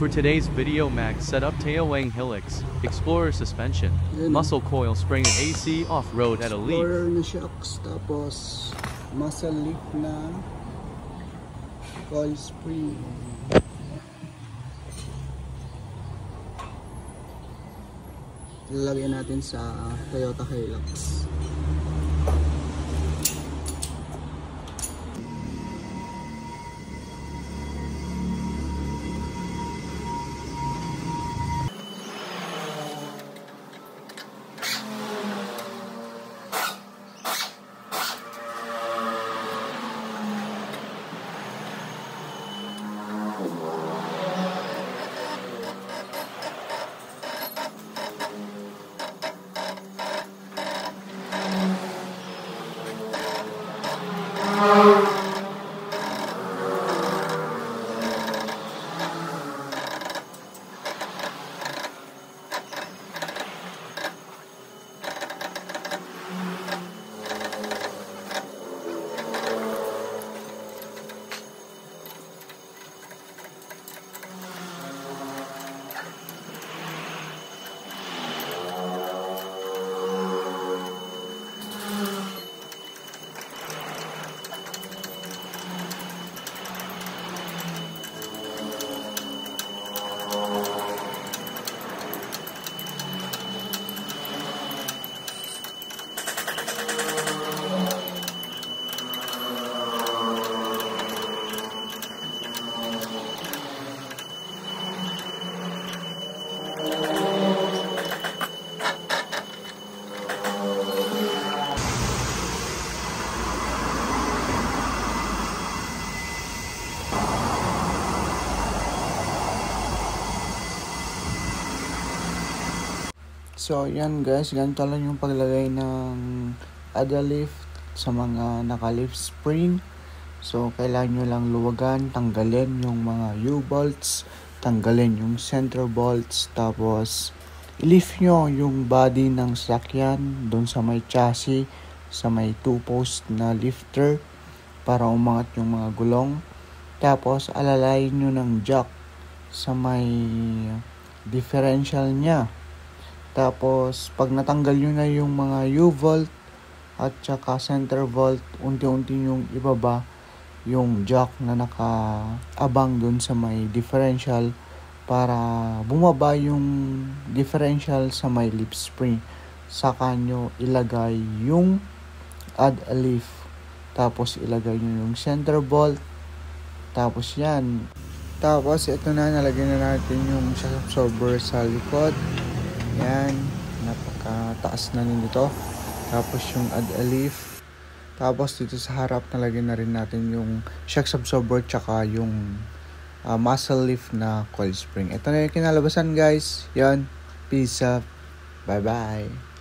For today's video, Max set up Tailwang Helix, Explorer suspension, muscle coil spring and AC off-road at a leaf. Explorer na shocks, tapos muscle leaf na coil spring. Lalagyan natin sa Toyota Hilux. So yan guys, ganito lang yung paglagay ng ADA lift sa mga naka-lift spring. So kailangan nyo lang luwagan, tanggalin yung mga U-bolts, tanggalin yung center bolts, tapos i-lift nyo yung body ng sasakyan doon sa may chassis, sa may 2-post na lifter para umangat yung mga gulong. Tapos alalayin nyo ng jack sa may differential nya. Tapos, pag natanggal nyo na yung mga U-volt at saka center volt, unti-unti yung ibaba yung jack na nakaabang dun sa may differential para bumaba yung differential sa may lip spring. Saka nyo ilagay yung add a leaf. Tapos, ilagay nyo yung center volt. Tapos, yan. Tapos, ito na, nalagyan na natin yung shock absorber sa likod. Yan, napakataas na nito. Tapos yung add a leaf. Tapos dito sa harap nalagyan na rin natin yung shock absorber tsaka yung muscle leaf na coil spring. Ito na yung kinalabasan guys. Yan, peace up. Bye bye.